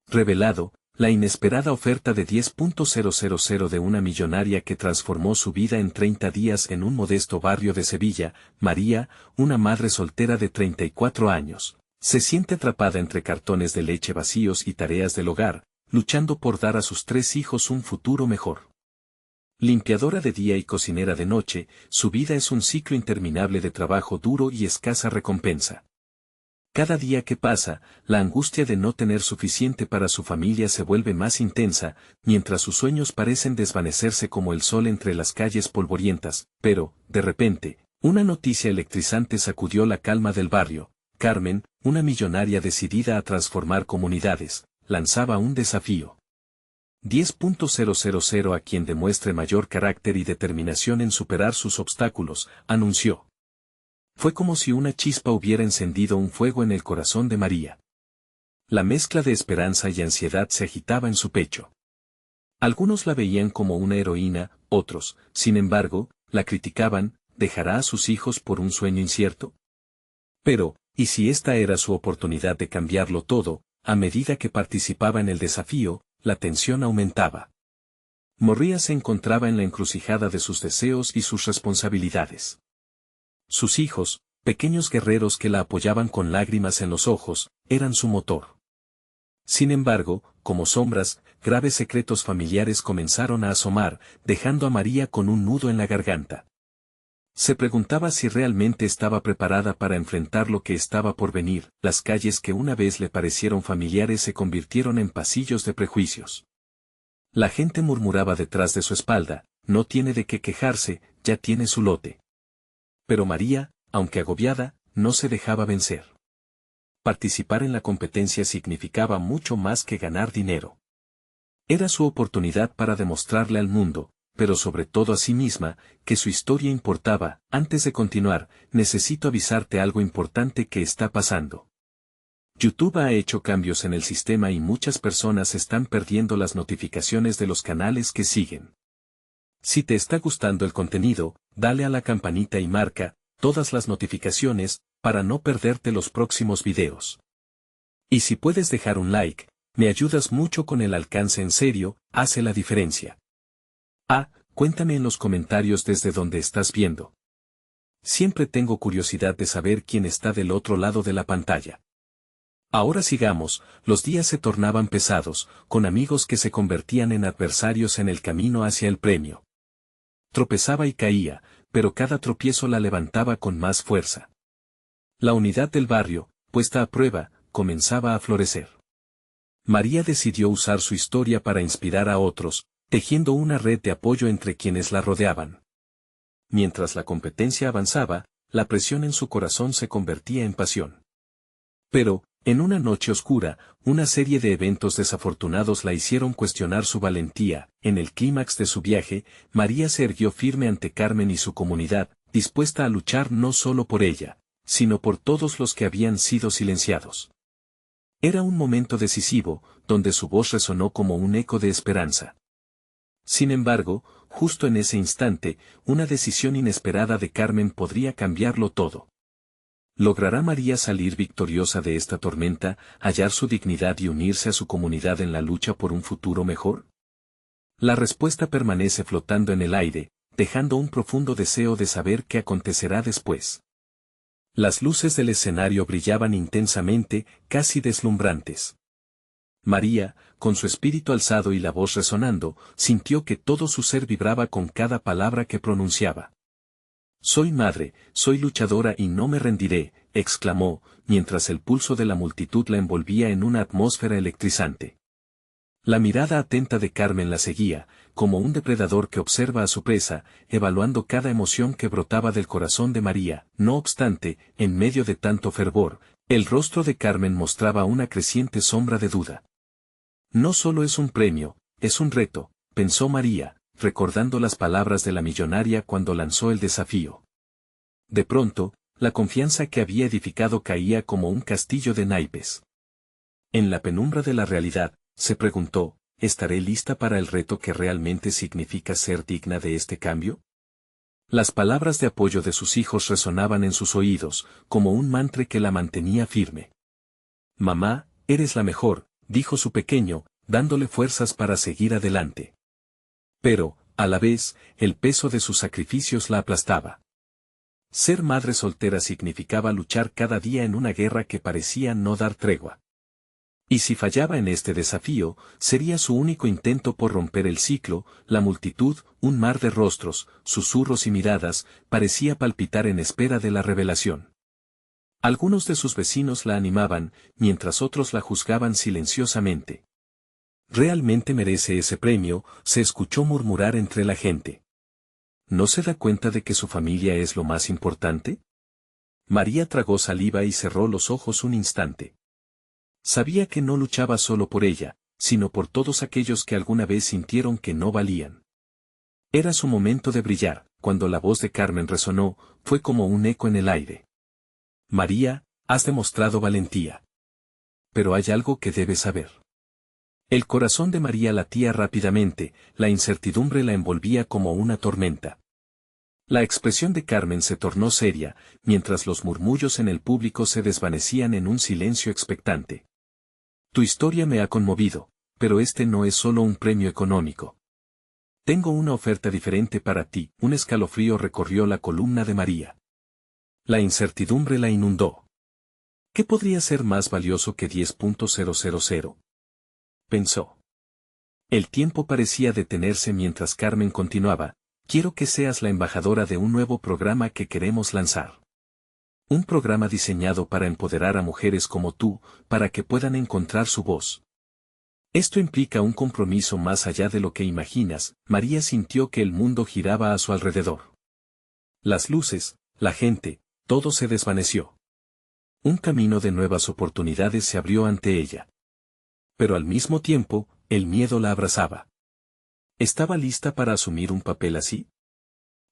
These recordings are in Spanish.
revelado, la inesperada oferta de 10.000 de una millonaria que transformó su vida en 30 días en un modesto barrio de Sevilla. María, una madre soltera de 34 años, se siente atrapada entre cartones de leche vacíos y tareas del hogar, luchando por dar a sus 3 hijos un futuro mejor. Limpiadora de día y cocinera de noche, su vida es un ciclo interminable de trabajo duro y escasa recompensa. Cada día que pasa, la angustia de no tener suficiente para su familia se vuelve más intensa, mientras sus sueños parecen desvanecerse como el sol entre las calles polvorientas, pero, de repente, una noticia electrizante sacudió la calma del barrio. Carmen, una millonaria decidida a transformar comunidades, lanzaba un desafío. 10.000 a quien demuestre mayor carácter y determinación en superar sus obstáculos, anunció. Fue como si una chispa hubiera encendido un fuego en el corazón de María. La mezcla de esperanza y ansiedad se agitaba en su pecho. Algunos la veían como una heroína, otros, sin embargo, la criticaban. ¿Dejará a sus hijos por un sueño incierto? Pero, ¿y si esta era su oportunidad de cambiarlo todo? A medida que participaba en el desafío, la tensión aumentaba. María se encontraba en la encrucijada de sus deseos y sus responsabilidades. Sus hijos, pequeños guerreros que la apoyaban con lágrimas en los ojos, eran su motor. Sin embargo, como sombras, graves secretos familiares comenzaron a asomar, dejando a María con un nudo en la garganta. Se preguntaba si realmente estaba preparada para enfrentar lo que estaba por venir. Las calles que una vez le parecieron familiares se convirtieron en pasillos de prejuicios. La gente murmuraba detrás de su espalda, no tiene de qué quejarse, ya tiene su lote. Pero María, aunque agobiada, no se dejaba vencer. Participar en la competencia significaba mucho más que ganar dinero. Era su oportunidad para demostrarle al mundo, pero sobre todo a sí misma, que su historia importaba. Antes de continuar, necesito avisarte algo importante que está pasando. YouTube ha hecho cambios en el sistema y muchas personas están perdiendo las notificaciones de los canales que siguen. Si te está gustando el contenido, dale a la campanita y marca todas las notificaciones para no perderte los próximos videos. Y si puedes dejar un like, me ayudas mucho con el alcance. En serio, hace la diferencia. Cuéntame en los comentarios desde donde estás viendo. Siempre tengo curiosidad de saber quién está del otro lado de la pantalla. Ahora sigamos. Los días se tornaban pesados, con amigos que se convertían en adversarios en el camino hacia el premio. Tropezaba y caía, pero cada tropiezo la levantaba con más fuerza. La unidad del barrio, puesta a prueba, comenzaba a florecer. María decidió usar su historia para inspirar a otros, tejiendo una red de apoyo entre quienes la rodeaban. Mientras la competencia avanzaba, la presión en su corazón se convertía en pasión. Pero, en una noche oscura, una serie de eventos desafortunados la hicieron cuestionar su valentía. En el clímax de su viaje, María se erguió firme ante Carmen y su comunidad, dispuesta a luchar no solo por ella, sino por todos los que habían sido silenciados. Era un momento decisivo, donde su voz resonó como un eco de esperanza. Sin embargo, justo en ese instante, una decisión inesperada de Carmen podría cambiarlo todo. ¿Logrará María salir victoriosa de esta tormenta, hallar su dignidad y unirse a su comunidad en la lucha por un futuro mejor? La respuesta permanece flotando en el aire, dejando un profundo deseo de saber qué acontecerá después. Las luces del escenario brillaban intensamente, casi deslumbrantes. María, con su espíritu alzado y la voz resonando, sintió que todo su ser vibraba con cada palabra que pronunciaba. «Soy madre, soy luchadora y no me rendiré», exclamó, mientras el pulso de la multitud la envolvía en una atmósfera electrizante. La mirada atenta de Carmen la seguía, como un depredador que observa a su presa, evaluando cada emoción que brotaba del corazón de María. No obstante, en medio de tanto fervor, el rostro de Carmen mostraba una creciente sombra de duda. «No solo es un premio, es un reto», pensó María, recordando las palabras de la millonaria cuando lanzó el desafío. De pronto, la confianza que había edificado caía como un castillo de naipes. En la penumbra de la realidad, se preguntó, ¿estaré lista para el reto que realmente significa ser digna de este cambio? Las palabras de apoyo de sus hijos resonaban en sus oídos, como un mantra que la mantenía firme. «Mamá, eres la mejor», dijo su pequeño, dándole fuerzas para seguir adelante. Pero, a la vez, el peso de sus sacrificios la aplastaba. Ser madre soltera significaba luchar cada día en una guerra que parecía no dar tregua. Y si fallaba en este desafío, sería su único intento por romper el ciclo. La multitud, un mar de rostros, susurros y miradas, parecía palpitar en espera de la revelación. Algunos de sus vecinos la animaban, mientras otros la juzgaban silenciosamente. «¿Realmente merece ese premio?», se escuchó murmurar entre la gente. ¿No se da cuenta de que su familia es lo más importante? María tragó saliva y cerró los ojos un instante. Sabía que no luchaba solo por ella, sino por todos aquellos que alguna vez sintieron que no valían. Era su momento de brillar. Cuando la voz de Carmen resonó, fue como un eco en el aire. «María, has demostrado valentía. Pero hay algo que debes saber». El corazón de María latía rápidamente, la incertidumbre la envolvía como una tormenta. La expresión de Carmen se tornó seria, mientras los murmullos en el público se desvanecían en un silencio expectante. «Tu historia me ha conmovido, pero este no es solo un premio económico. Tengo una oferta diferente para ti». Un escalofrío recorrió la columna de María. La incertidumbre la inundó. ¿Qué podría ser más valioso que 10.000? Pensó. El tiempo parecía detenerse mientras Carmen continuaba. «Quiero que seas la embajadora de un nuevo programa que queremos lanzar. Un programa diseñado para empoderar a mujeres como tú, para que puedan encontrar su voz. Esto implica un compromiso más allá de lo que imaginas». María sintió que el mundo giraba a su alrededor. Las luces, la gente, todo se desvaneció. Un camino de nuevas oportunidades se abrió ante ella. Pero al mismo tiempo, el miedo la abrazaba. ¿Estaba lista para asumir un papel así?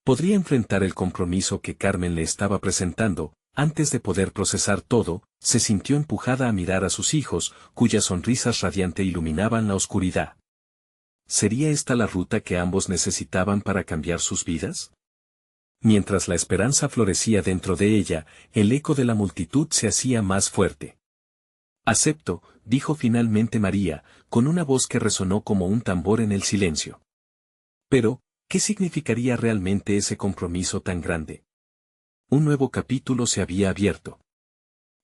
¿Podría enfrentar el compromiso que Carmen le estaba presentando? Antes de poder procesar todo, se sintió empujada a mirar a sus hijos, cuyas sonrisas radiantes iluminaban la oscuridad. ¿Sería esta la ruta que ambos necesitaban para cambiar sus vidas? Mientras la esperanza florecía dentro de ella, el eco de la multitud se hacía más fuerte. «Acepto», dijo finalmente María, con una voz que resonó como un tambor en el silencio. Pero, ¿qué significaría realmente ese compromiso tan grande? Un nuevo capítulo se había abierto.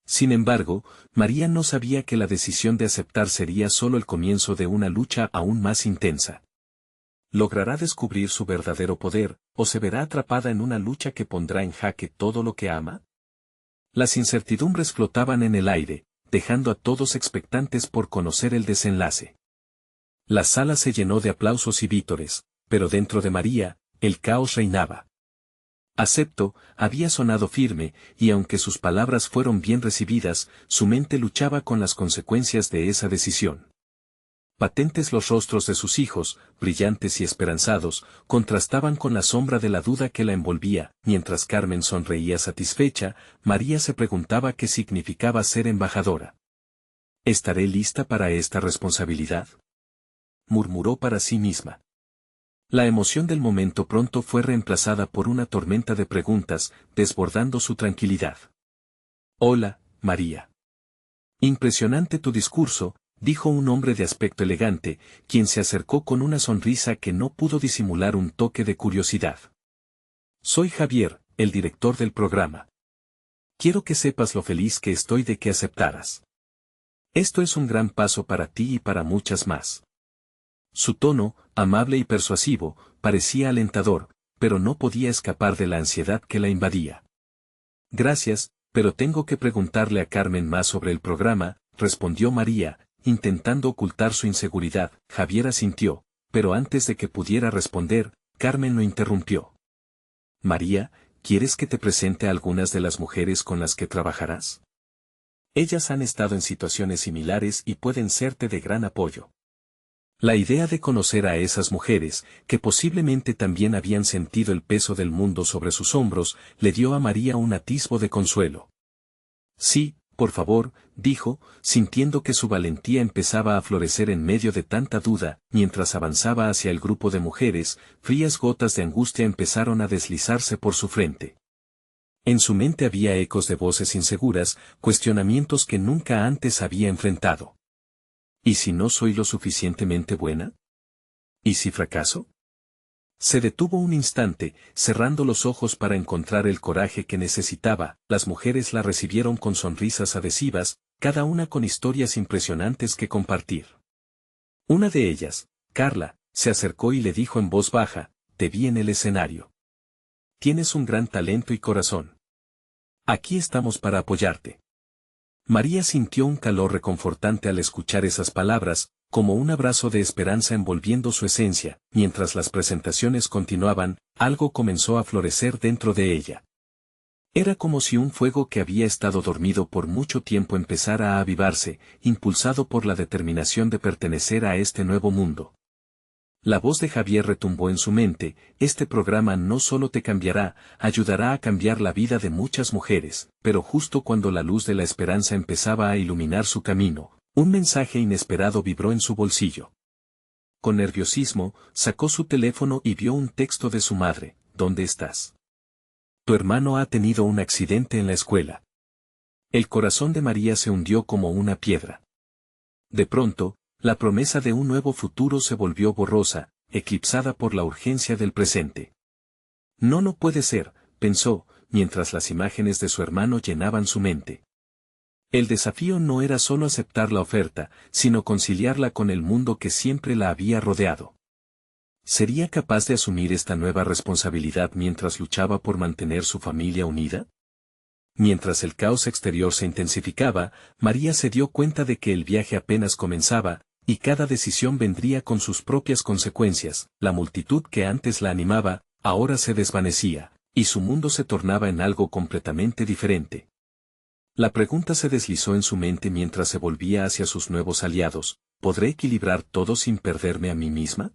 Sin embargo, María no sabía que la decisión de aceptar sería solo el comienzo de una lucha aún más intensa. ¿Logrará descubrir su verdadero poder, o se verá atrapada en una lucha que pondrá en jaque todo lo que ama? Las incertidumbres flotaban en el aire, dejando a todos expectantes por conocer el desenlace. La sala se llenó de aplausos y vítores, pero dentro de María, el caos reinaba. «Acepto», había sonado firme, y aunque sus palabras fueron bien recibidas, su mente luchaba con las consecuencias de esa decisión. Patentes los rostros de sus hijos, brillantes y esperanzados, contrastaban con la sombra de la duda que la envolvía. Mientras Carmen sonreía satisfecha, María se preguntaba qué significaba ser embajadora. «¿Estaré lista para esta responsabilidad?», murmuró para sí misma. La emoción del momento pronto fue reemplazada por una tormenta de preguntas, desbordando su tranquilidad. «Hola, María. Impresionante tu discurso», dijo un hombre de aspecto elegante, quien se acercó con una sonrisa que no pudo disimular un toque de curiosidad. «Soy Javier, el director del programa. Quiero que sepas lo feliz que estoy de que aceptaras. Esto es un gran paso para ti y para muchas más». Su tono, amable y persuasivo, parecía alentador, pero no podía escapar de la ansiedad que la invadía. «Gracias, pero tengo que preguntarle a Carmen más sobre el programa», respondió María, intentando ocultar su inseguridad. Javier asintió, pero antes de que pudiera responder, Carmen lo interrumpió. «María, ¿quieres que te presente a algunas de las mujeres con las que trabajarás? Ellas han estado en situaciones similares y pueden serte de gran apoyo». La idea de conocer a esas mujeres, que posiblemente también habían sentido el peso del mundo sobre sus hombros, le dio a María un atisbo de consuelo. «Sí, por favor», dijo, sintiendo que su valentía empezaba a florecer en medio de tanta duda. Mientras avanzaba hacia el grupo de mujeres, frías gotas de angustia empezaron a deslizarse por su frente. En su mente había ecos de voces inseguras, cuestionamientos que nunca antes había enfrentado. ¿Y si no soy lo suficientemente buena? ¿Y si fracaso? Se detuvo un instante, cerrando los ojos para encontrar el coraje que necesitaba. Las mujeres la recibieron con sonrisas adhesivas, cada una con historias impresionantes que compartir. Una de ellas, Carla, se acercó y le dijo en voz baja: te vi en el escenario. Tienes un gran talento y corazón. Aquí estamos para apoyarte. María sintió un calor reconfortante al escuchar esas palabras, como un abrazo de esperanza envolviendo su esencia. Mientras las presentaciones continuaban, algo comenzó a florecer dentro de ella. Era como si un fuego que había estado dormido por mucho tiempo empezara a avivarse, impulsado por la determinación de pertenecer a este nuevo mundo. La voz de Javier retumbó en su mente: este programa no solo te cambiará, ayudará a cambiar la vida de muchas mujeres. Pero justo cuando la luz de la esperanza empezaba a iluminar su camino, un mensaje inesperado vibró en su bolsillo. Con nerviosismo, sacó su teléfono y vio un texto de su madre: ¿dónde estás? Tu hermano ha tenido un accidente en la escuela. El corazón de María se hundió como una piedra. De pronto, la promesa de un nuevo futuro se volvió borrosa, eclipsada por la urgencia del presente. No puede ser, pensó, mientras las imágenes de su hermano llenaban su mente. El desafío no era solo aceptar la oferta, sino conciliarla con el mundo que siempre la había rodeado. ¿Sería capaz de asumir esta nueva responsabilidad mientras luchaba por mantener su familia unida? Mientras el caos exterior se intensificaba, María se dio cuenta de que el viaje apenas comenzaba, y cada decisión vendría con sus propias consecuencias. La multitud que antes la animaba, ahora se desvanecía, y su mundo se tornaba en algo completamente diferente. La pregunta se deslizó en su mente mientras se volvía hacia sus nuevos aliados: ¿podré equilibrar todo sin perderme a mí misma?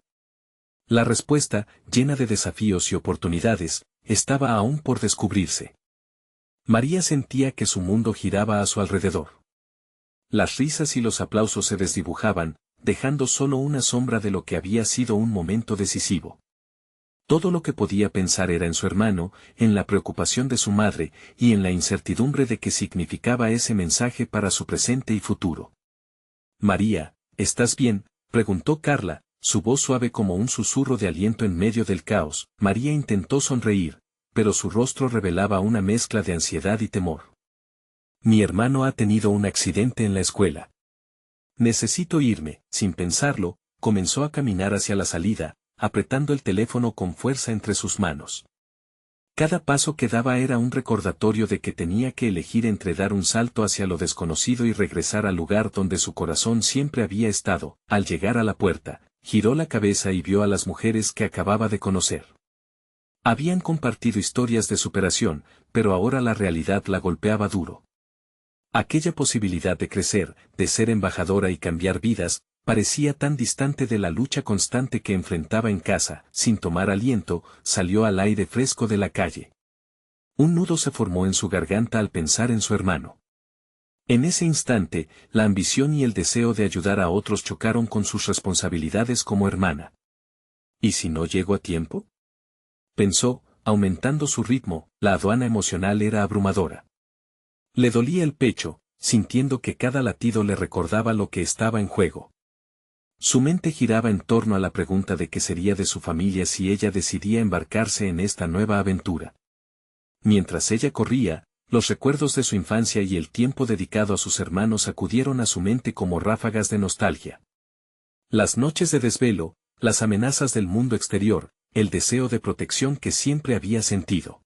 La respuesta, llena de desafíos y oportunidades, estaba aún por descubrirse. María sentía que su mundo giraba a su alrededor. Las risas y los aplausos se desdibujaban, dejando solo una sombra de lo que había sido un momento decisivo. Todo lo que podía pensar era en su hermano, en la preocupación de su madre, y en la incertidumbre de qué significaba ese mensaje para su presente y futuro. María, ¿estás bien?, preguntó Carla, su voz suave como un susurro de aliento en medio del caos. María intentó sonreír, pero su rostro revelaba una mezcla de ansiedad y temor. Mi hermano ha tenido un accidente en la escuela. Necesito irme. Sin pensarlo, comenzó a caminar hacia la salida, apretando el teléfono con fuerza entre sus manos. Cada paso que daba era un recordatorio de que tenía que elegir entre dar un salto hacia lo desconocido y regresar al lugar donde su corazón siempre había estado. Al llegar a la puerta, giró la cabeza y vio a las mujeres que acababa de conocer. Habían compartido historias de superación, pero ahora la realidad la golpeaba duro. Aquella posibilidad de crecer, de ser embajadora y cambiar vidas, parecía tan distante de la lucha constante que enfrentaba en casa. Sin tomar aliento, salió al aire fresco de la calle. Un nudo se formó en su garganta al pensar en su hermano. En ese instante, la ambición y el deseo de ayudar a otros chocaron con sus responsabilidades como hermana. ¿Y si no llego a tiempo?, pensó, aumentando su ritmo. La aduana emocional era abrumadora. Le dolía el pecho, sintiendo que cada latido le recordaba lo que estaba en juego. Su mente giraba en torno a la pregunta de qué sería de su familia si ella decidía embarcarse en esta nueva aventura. Mientras ella corría, los recuerdos de su infancia y el tiempo dedicado a sus hermanos acudieron a su mente como ráfagas de nostalgia. Las noches de desvelo, las amenazas del mundo exterior, el deseo de protección que siempre había sentido.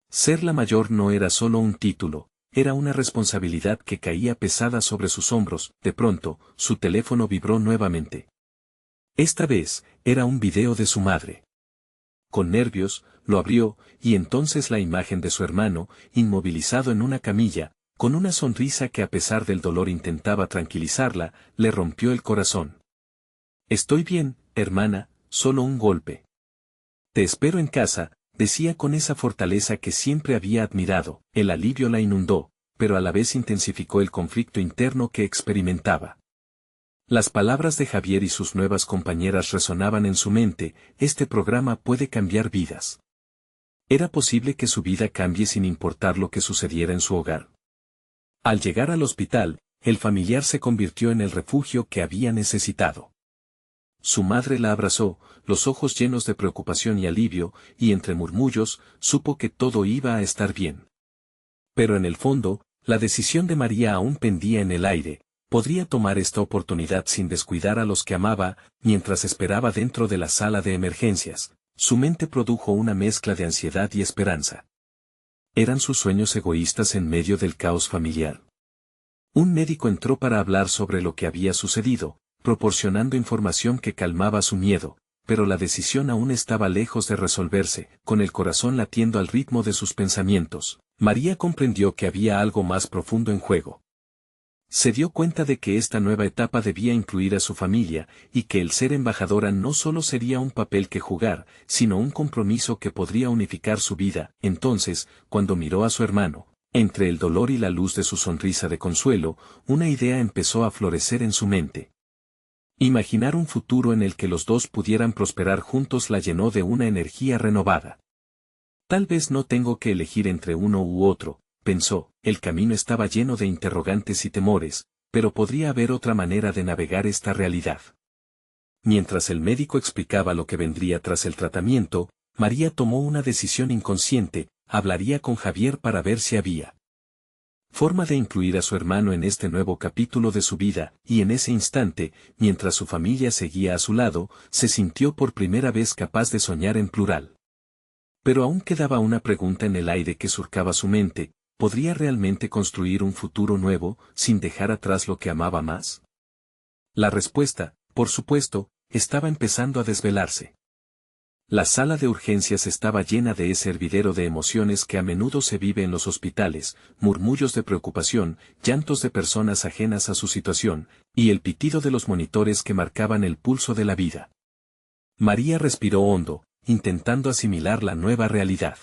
Ser la mayor no era solo un título, era una responsabilidad que caía pesada sobre sus hombros. De pronto, su teléfono vibró nuevamente. Esta vez, era un video de su madre. Con nervios, lo abrió, y entonces la imagen de su hermano, inmovilizado en una camilla, con una sonrisa que a pesar del dolor intentaba tranquilizarla, le rompió el corazón. Estoy bien, hermana, solo un golpe. Te espero en casa, decía con esa fortaleza que siempre había admirado. El alivio la inundó, pero a la vez intensificó el conflicto interno que experimentaba. Las palabras de Javier y sus nuevas compañeras resonaban en su mente: este programa puede cambiar vidas. ¿Era posible que su vida cambie sin importar lo que sucediera en su hogar? Al llegar al hospital, el familiar se convirtió en el refugio que había necesitado. Su madre la abrazó, los ojos llenos de preocupación y alivio, y entre murmullos, supo que todo iba a estar bien. Pero en el fondo, la decisión de María aún pendía en el aire. Podría tomar esta oportunidad sin descuidar a los que amaba, mientras esperaba dentro de la sala de emergencias. Su mente produjo una mezcla de ansiedad y esperanza. ¿Eran sus sueños egoístas en medio del caos familiar? Un médico entró para hablar sobre lo que había sucedido, proporcionando información que calmaba su miedo, pero la decisión aún estaba lejos de resolverse. Con el corazón latiendo al ritmo de sus pensamientos, María comprendió que había algo más profundo en juego. Se dio cuenta de que esta nueva etapa debía incluir a su familia, y que el ser embajadora no solo sería un papel que jugar, sino un compromiso que podría unificar su vida. Entonces, cuando miró a su hermano, entre el dolor y la luz de su sonrisa de consuelo, una idea empezó a florecer en su mente. Imaginar un futuro en el que los dos pudieran prosperar juntos la llenó de una energía renovada. Tal vez no tengo que elegir entre uno u otro, pensó. El camino estaba lleno de interrogantes y temores, pero podría haber otra manera de navegar esta realidad. Mientras el médico explicaba lo que vendría tras el tratamiento, María tomó una decisión inconsciente: hablaría con Javier para ver si había forma de incluir a su hermano en este nuevo capítulo de su vida, y en ese instante, mientras su familia seguía a su lado, se sintió por primera vez capaz de soñar en plural. Pero aún quedaba una pregunta en el aire que surcaba su mente: ¿podría realmente construir un futuro nuevo, sin dejar atrás lo que amaba más? La respuesta, por supuesto, estaba empezando a desvelarse. La sala de urgencias estaba llena de ese hervidero de emociones que a menudo se vive en los hospitales: murmullos de preocupación, llantos de personas ajenas a su situación, y el pitido de los monitores que marcaban el pulso de la vida. María respiró hondo, intentando asimilar la nueva realidad.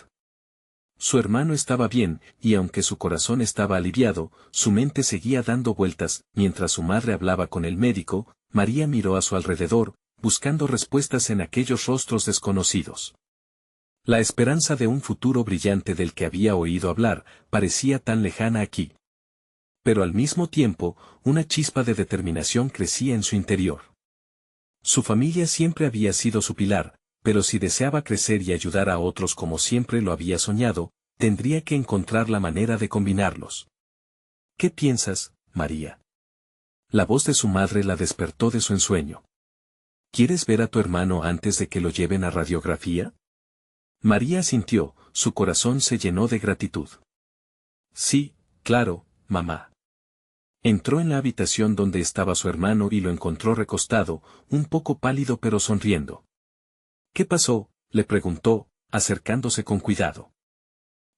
Su hermano estaba bien, y aunque su corazón estaba aliviado, su mente seguía dando vueltas. Mientras su madre hablaba con el médico, María miró a su alrededor, buscando respuestas en aquellos rostros desconocidos. La esperanza de un futuro brillante del que había oído hablar parecía tan lejana aquí. Pero al mismo tiempo, una chispa de determinación crecía en su interior. Su familia siempre había sido su pilar, pero si deseaba crecer y ayudar a otros como siempre lo había soñado, tendría que encontrar la manera de combinarlos. ¿Qué piensas, María? La voz de su madre la despertó de su ensueño. ¿Quieres ver a tu hermano antes de que lo lleven a radiografía? María asintió, su corazón se llenó de gratitud. Sí, claro, mamá. Entró en la habitación donde estaba su hermano y lo encontró recostado, un poco pálido pero sonriendo. ¿Qué pasó?, le preguntó, acercándose con cuidado.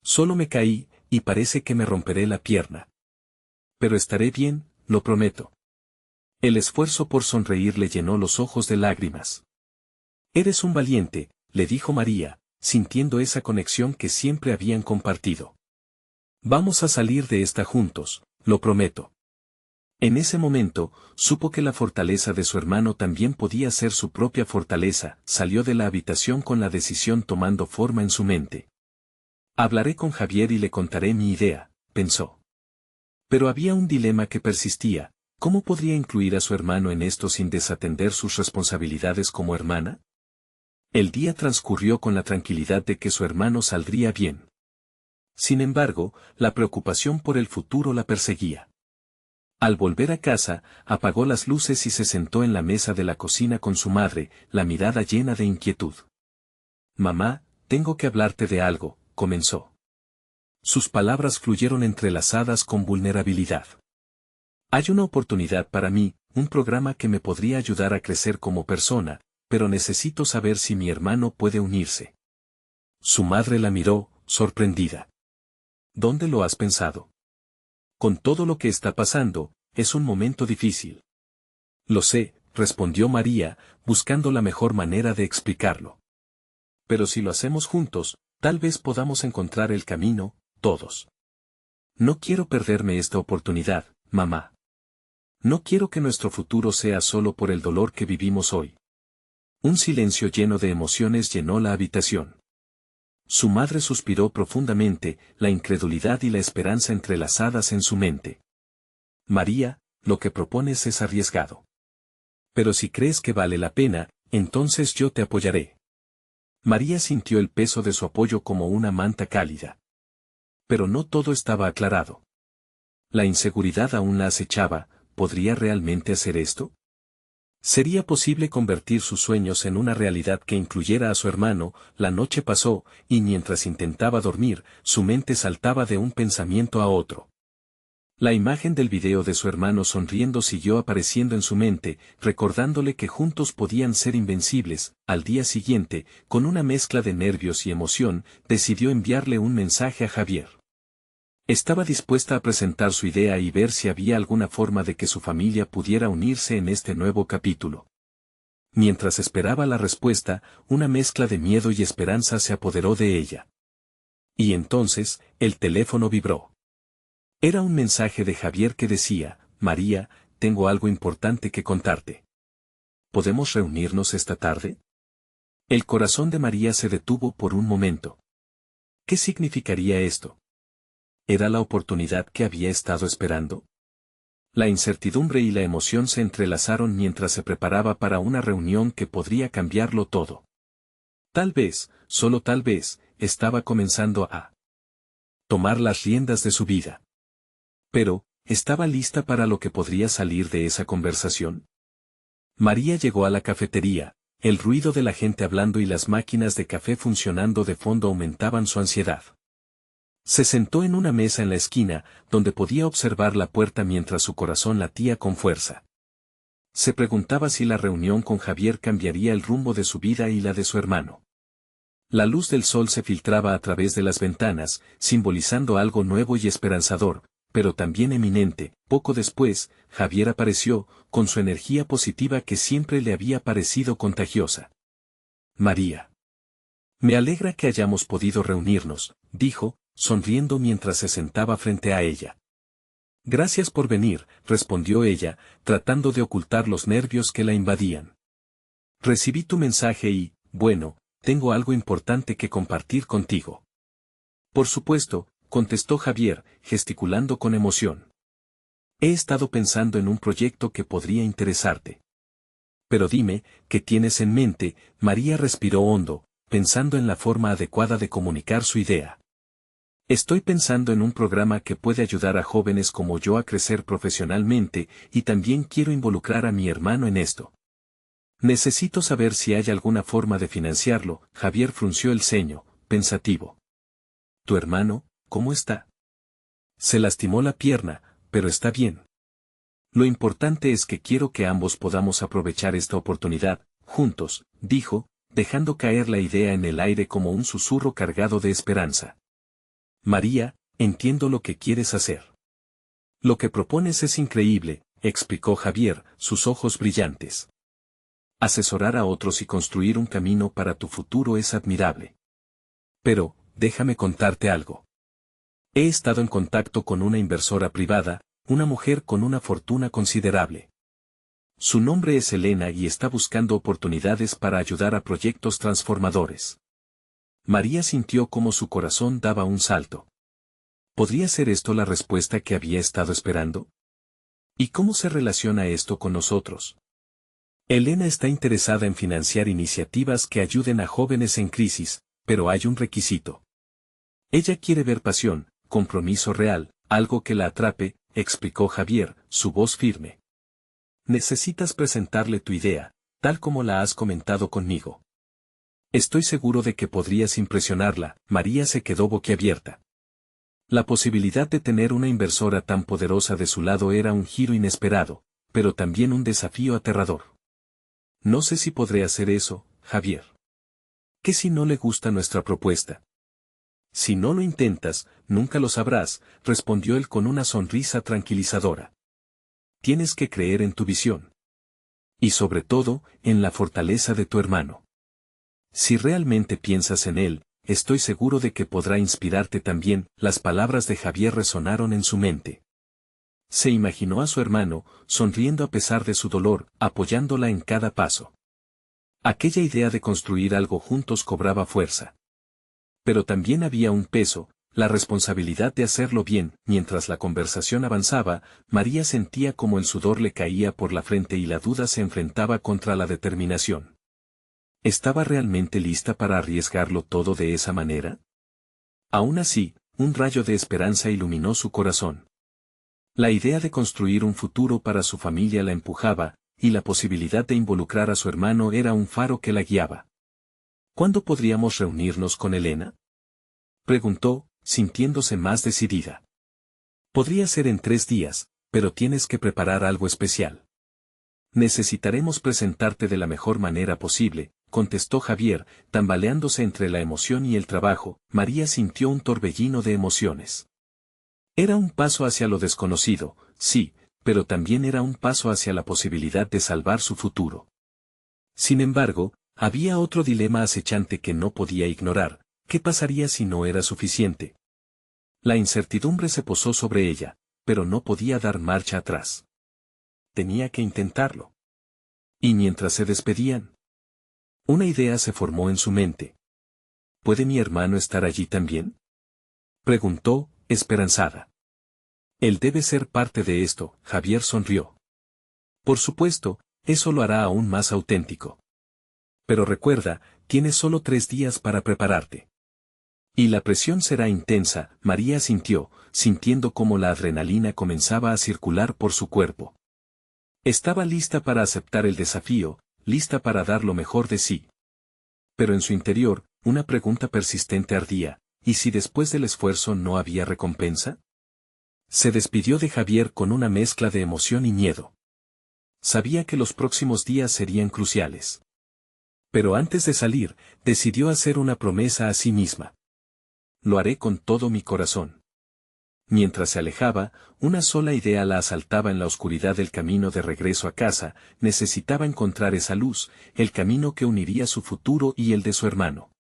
Solo me caí, y parece que me romperé la pierna. Pero estaré bien, lo prometo. El esfuerzo por sonreír le llenó los ojos de lágrimas. Eres un valiente, le dijo María, sintiendo esa conexión que siempre habían compartido. Vamos a salir de esta juntos, lo prometo. En ese momento, supo que la fortaleza de su hermano también podía ser su propia fortaleza. Salió de la habitación con la decisión tomando forma en su mente. Hablaré con Javier y le contaré mi idea, pensó. Pero había un dilema que persistía: ¿cómo podría incluir a su hermano en esto sin desatender sus responsabilidades como hermana? El día transcurrió con la tranquilidad de que su hermano saldría bien. Sin embargo, la preocupación por el futuro la perseguía. Al volver a casa, apagó las luces y se sentó en la mesa de la cocina con su madre, la mirada llena de inquietud. Mamá, tengo que hablarte de algo, comenzó. Sus palabras fluyeron entrelazadas con vulnerabilidad. Hay una oportunidad para mí, un programa que me podría ayudar a crecer como persona, pero necesito saber si mi hermano puede unirse. Su madre la miró, sorprendida. ¿Dónde lo has pensado? Con todo lo que está pasando, es un momento difícil. Lo sé, respondió María, buscando la mejor manera de explicarlo. Pero si lo hacemos juntos, tal vez podamos encontrar el camino, todos. No quiero perderme esta oportunidad, mamá. No quiero que nuestro futuro sea solo por el dolor que vivimos hoy. Un silencio lleno de emociones llenó la habitación. Su madre suspiró profundamente, la incredulidad y la esperanza entrelazadas en su mente. María, lo que propones es arriesgado. Pero si crees que vale la pena, entonces yo te apoyaré. María sintió el peso de su apoyo como una manta cálida. Pero no todo estaba aclarado. La inseguridad aún la acechaba. ¿Podría realmente hacer esto? ¿Sería posible convertir sus sueños en una realidad que incluyera a su hermano? La noche pasó, y mientras intentaba dormir, su mente saltaba de un pensamiento a otro. La imagen del video de su hermano sonriendo siguió apareciendo en su mente, recordándole que juntos podían ser invencibles. Al día siguiente, con una mezcla de nervios y emoción, decidió enviarle un mensaje a Javier. Estaba dispuesta a presentar su idea y ver si había alguna forma de que su familia pudiera unirse en este nuevo capítulo. Mientras esperaba la respuesta, una mezcla de miedo y esperanza se apoderó de ella. Y entonces, el teléfono vibró. Era un mensaje de Javier que decía: María, tengo algo importante que contarte. ¿Podemos reunirnos esta tarde? El corazón de María se detuvo por un momento. ¿Qué significaría esto? ¿Era la oportunidad que había estado esperando? La incertidumbre y la emoción se entrelazaron mientras se preparaba para una reunión que podría cambiarlo todo. Tal vez, solo tal vez, estaba comenzando a tomar las riendas de su vida. Pero, ¿estaba lista para lo que podría salir de esa conversación? María llegó a la cafetería. El ruido de la gente hablando y las máquinas de café funcionando de fondo aumentaban su ansiedad. Se sentó en una mesa en la esquina, donde podía observar la puerta mientras su corazón latía con fuerza. Se preguntaba si la reunión con Javier cambiaría el rumbo de su vida y la de su hermano. La luz del sol se filtraba a través de las ventanas, simbolizando algo nuevo y esperanzador, pero también eminente. Poco después, Javier apareció, con su energía positiva que siempre le había parecido contagiosa. María. Me alegra que hayamos podido reunirnos, dijo, sonriendo mientras se sentaba frente a ella. Gracias por venir, respondió ella, tratando de ocultar los nervios que la invadían. Recibí tu mensaje y, bueno, tengo algo importante que compartir contigo. Por supuesto, contestó Javier, gesticulando con emoción. He estado pensando en un proyecto que podría interesarte. Pero dime, ¿qué tienes en mente? María respiró hondo, pensando en la forma adecuada de comunicar su idea. Estoy pensando en un programa que puede ayudar a jóvenes como yo a crecer profesionalmente, y también quiero involucrar a mi hermano en esto. Necesito saber si hay alguna forma de financiarlo. Javier frunció el ceño, pensativo. ¿Tu hermano, cómo está? Se lastimó la pierna, pero está bien. Lo importante es que quiero que ambos podamos aprovechar esta oportunidad, juntos, dijo, dejando caer la idea en el aire como un susurro cargado de esperanza. María, entiendo lo que quieres hacer. Lo que propones es increíble, explicó Javier, sus ojos brillantes. Asesorar a otros y construir un camino para tu futuro es admirable. Pero, déjame contarte algo. He estado en contacto con una inversora privada, una mujer con una fortuna considerable. Su nombre es Elena y está buscando oportunidades para ayudar a proyectos transformadores. María sintió como su corazón daba un salto. ¿Podría ser esto la respuesta que había estado esperando? ¿Y cómo se relaciona esto con nosotros? Elena está interesada en financiar iniciativas que ayuden a jóvenes en crisis, pero hay un requisito. Ella quiere ver pasión, compromiso real, algo que la atrape, explicó Javier, su voz firme. Necesitas presentarle tu idea, tal como la has comentado conmigo. Estoy seguro de que podrías impresionarla. María se quedó boquiabierta. La posibilidad de tener una inversora tan poderosa de su lado era un giro inesperado, pero también un desafío aterrador. No sé si podré hacer eso, Javier. ¿Qué si no le gusta nuestra propuesta? Si no lo intentas, nunca lo sabrás, respondió él con una sonrisa tranquilizadora. Tienes que creer en tu visión. Y sobre todo, en la fortaleza de tu hermano. Si realmente piensas en él, estoy seguro de que podrá inspirarte también. Las palabras de Javier resonaron en su mente. Se imaginó a su hermano, sonriendo a pesar de su dolor, apoyándola en cada paso. Aquella idea de construir algo juntos cobraba fuerza. Pero también había un peso, La responsabilidad de hacerlo bien. Mientras la conversación avanzaba, María sentía como el sudor le caía por la frente y la duda se enfrentaba contra la determinación. ¿Estaba realmente lista para arriesgarlo todo de esa manera? Aún así, un rayo de esperanza iluminó su corazón. La idea de construir un futuro para su familia la empujaba, y la posibilidad de involucrar a su hermano era un faro que la guiaba. ¿Cuándo podríamos reunirnos con Elena?, preguntó, sintiéndose más decidida. Podría ser en 3 días, pero tienes que preparar algo especial. Necesitaremos presentarte de la mejor manera posible, contestó Javier, tambaleándose entre la emoción y el trabajo. María sintió un torbellino de emociones. Era un paso hacia lo desconocido, sí, pero también era un paso hacia la posibilidad de salvar su futuro. Sin embargo, había otro dilema acechante que no podía ignorar. ¿Qué pasaría si no era suficiente? La incertidumbre se posó sobre ella, pero no podía dar marcha atrás. Tenía que intentarlo. Y mientras se despedían, una idea se formó en su mente. ¿Puede mi hermano estar allí también?, preguntó, esperanzada. Él debe ser parte de esto. Javier sonrió. Por supuesto, eso lo hará aún más auténtico. Pero recuerda, tienes solo 3 días para prepararte. Y la presión será intensa. María sintió, sintiendo cómo la adrenalina comenzaba a circular por su cuerpo. Estaba lista para aceptar el desafío, lista para dar lo mejor de sí. Pero en su interior, una pregunta persistente ardía: ¿y si después del esfuerzo no había recompensa? Se despidió de Javier con una mezcla de emoción y miedo. Sabía que los próximos días serían cruciales. Pero antes de salir, decidió hacer una promesa a sí misma. Lo haré con todo mi corazón. Mientras se alejaba, una sola idea la asaltaba en la oscuridad del camino de regreso a casa. Necesitaba encontrar esa luz, el camino que uniría su futuro y el de su hermano.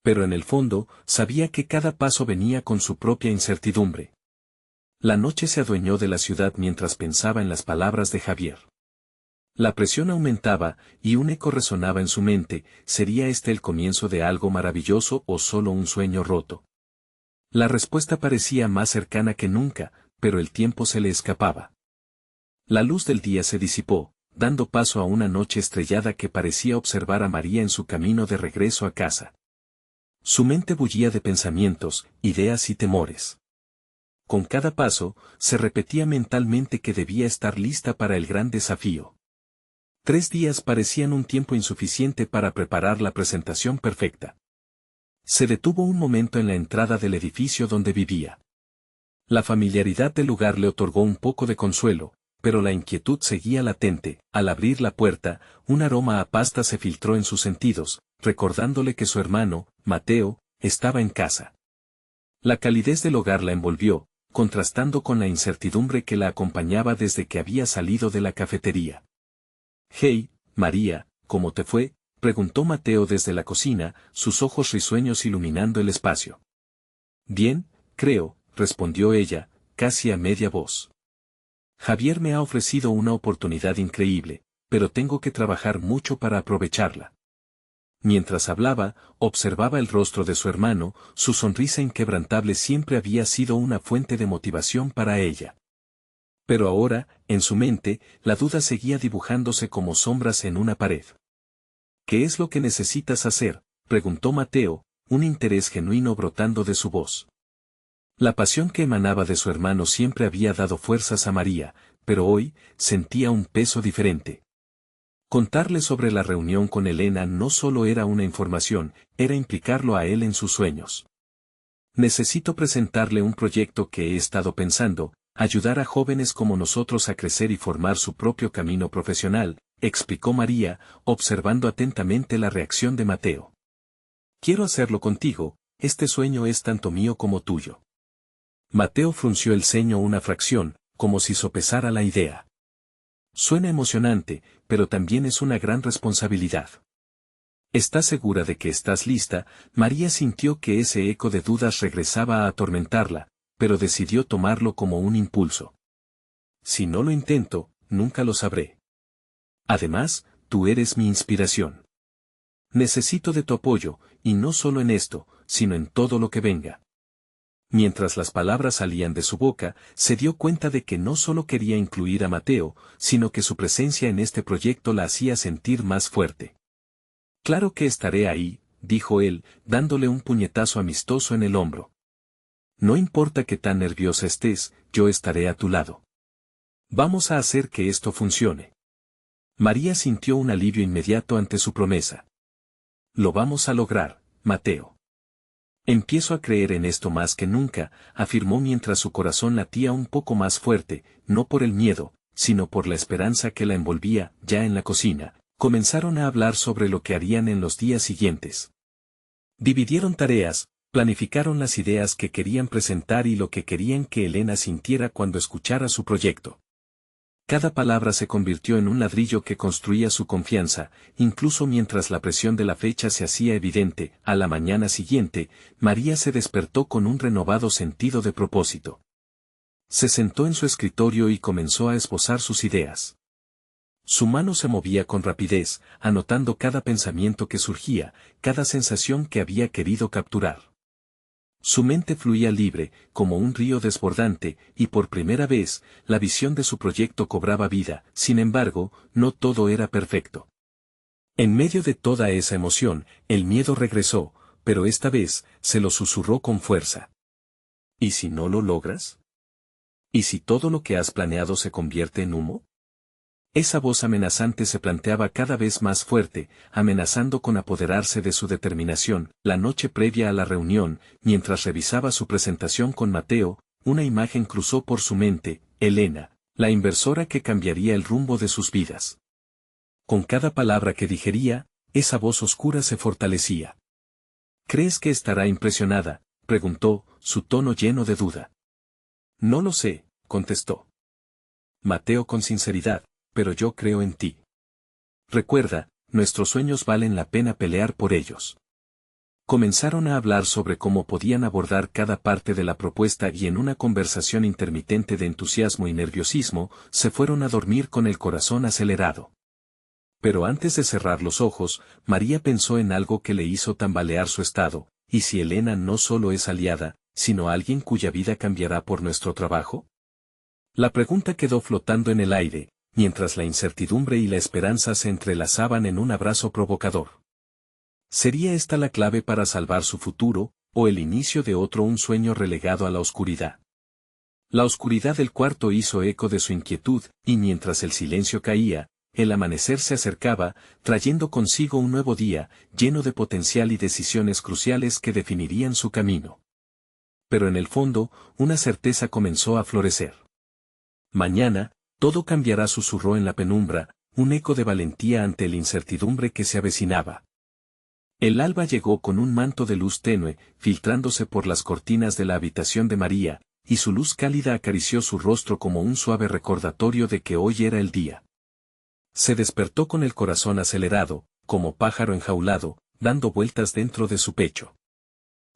Pero en el fondo, sabía que cada paso venía con su propia incertidumbre. La noche se adueñó de la ciudad mientras pensaba en las palabras de Javier. La presión aumentaba, y un eco resonaba en su mente: ¿sería este el comienzo de algo maravilloso o solo un sueño roto? La respuesta parecía más cercana que nunca, pero el tiempo se le escapaba. La luz del día se disipó, dando paso a una noche estrellada que parecía observar a María en su camino de regreso a casa. Su mente bullía de pensamientos, ideas y temores. Con cada paso, se repetía mentalmente que debía estar lista para el gran desafío. 3 días parecían un tiempo insuficiente para preparar la presentación perfecta. Se detuvo un momento en la entrada del edificio donde vivía. La familiaridad del lugar le otorgó un poco de consuelo, pero la inquietud seguía latente. Al abrir la puerta, un aroma a pasta se filtró en sus sentidos, recordándole que su hermano, Mateo, estaba en casa. La calidez del hogar la envolvió, contrastando con la incertidumbre que la acompañaba desde que había salido de la cafetería. «Hey, María, ¿cómo te fue?», preguntó Mateo desde la cocina, sus ojos risueños iluminando el espacio. «Bien, creo», respondió ella, casi a media voz. «Javier me ha ofrecido una oportunidad increíble, pero tengo que trabajar mucho para aprovecharla». Mientras hablaba, observaba el rostro de su hermano. Su sonrisa inquebrantable siempre había sido una fuente de motivación para ella. Pero ahora, en su mente, la duda seguía dibujándose como sombras en una pared. «¿Qué es lo que necesitas hacer?», preguntó Mateo, un interés genuino brotando de su voz. La pasión que emanaba de su hermano siempre había dado fuerzas a María, pero hoy, sentía un peso diferente. Contarle sobre la reunión con Elena no solo era una información, era implicarlo a él en sus sueños. «Necesito presentarle un proyecto que he estado pensando: ayudar a jóvenes como nosotros a crecer y formar su propio camino profesional», explicó María, observando atentamente la reacción de Mateo. «Quiero hacerlo contigo, este sueño es tanto mío como tuyo». Mateo frunció el ceño una fracción, como si sopesara la idea. «Suena emocionante, pero también es una gran responsabilidad». «¿Estás segura de que estás lista?». María sintió que ese eco de dudas regresaba a atormentarla, pero decidió tomarlo como un impulso. «Si no lo intento, nunca lo sabré. Además, tú eres mi inspiración. Necesito de tu apoyo, y no solo en esto, sino en todo lo que venga». Mientras las palabras salían de su boca, se dio cuenta de que no solo quería incluir a Mateo, sino que su presencia en este proyecto la hacía sentir más fuerte. Claro que estaré ahí, dijo él, dándole un puñetazo amistoso en el hombro. No importa qué tan nerviosa estés, yo estaré a tu lado. Vamos a hacer que esto funcione. María sintió un alivio inmediato ante su promesa. Lo vamos a lograr, Mateo. Empiezo a creer en esto más que nunca, afirmó mientras su corazón latía un poco más fuerte, no por el miedo, sino por la esperanza que la envolvía. Ya en la cocina, comenzaron a hablar sobre lo que harían en los días siguientes. Dividieron tareas, planificaron las ideas que querían presentar y lo que querían que Elena sintiera cuando escuchara su proyecto. Cada palabra se convirtió en un ladrillo que construía su confianza, incluso mientras la presión de la fecha se hacía evidente. A la mañana siguiente, María se despertó con un renovado sentido de propósito. Se sentó en su escritorio y comenzó a esbozar sus ideas. Su mano se movía con rapidez, anotando cada pensamiento que surgía, cada sensación que había querido capturar. Su mente fluía libre, como un río desbordante, y por primera vez, la visión de su proyecto cobraba vida. Sin embargo, no todo era perfecto. En medio de toda esa emoción, el miedo regresó, pero esta vez, se lo susurró con fuerza. ¿Y si no lo logras? ¿Y si todo lo que has planeado se convierte en humo? Esa voz amenazante se planteaba cada vez más fuerte, amenazando con apoderarse de su determinación. La noche previa a la reunión, mientras revisaba su presentación con Mateo, una imagen cruzó por su mente: Elena, la inversora que cambiaría el rumbo de sus vidas. Con cada palabra que digería, esa voz oscura se fortalecía. ¿Crees que estará impresionada?, preguntó, su tono lleno de duda. No lo sé, contestó Mateo con sinceridad, pero yo creo en ti. Recuerda, nuestros sueños valen la pena pelear por ellos. Comenzaron a hablar sobre cómo podían abordar cada parte de la propuesta y en una conversación intermitente de entusiasmo y nerviosismo, se fueron a dormir con el corazón acelerado. Pero antes de cerrar los ojos, María pensó en algo que le hizo tambalear su estado: ¿y si Elena no solo es aliada, sino alguien cuya vida cambiará por nuestro trabajo? La pregunta quedó flotando en el aire, mientras la incertidumbre y la esperanza se entrelazaban en un abrazo provocador. ¿Sería esta la clave para salvar su futuro, o el inicio de otro, un sueño relegado a la oscuridad? La oscuridad del cuarto hizo eco de su inquietud, y mientras el silencio caía, el amanecer se acercaba, trayendo consigo un nuevo día, lleno de potencial y decisiones cruciales que definirían su camino. Pero en el fondo, una certeza comenzó a florecer. Mañana, todo cambiará, susurró en la penumbra, un eco de valentía ante la incertidumbre que se avecinaba. El alba llegó con un manto de luz tenue, filtrándose por las cortinas de la habitación de María, y su luz cálida acarició su rostro como un suave recordatorio de que hoy era el día. Se despertó con el corazón acelerado, como pájaro enjaulado, dando vueltas dentro de su pecho.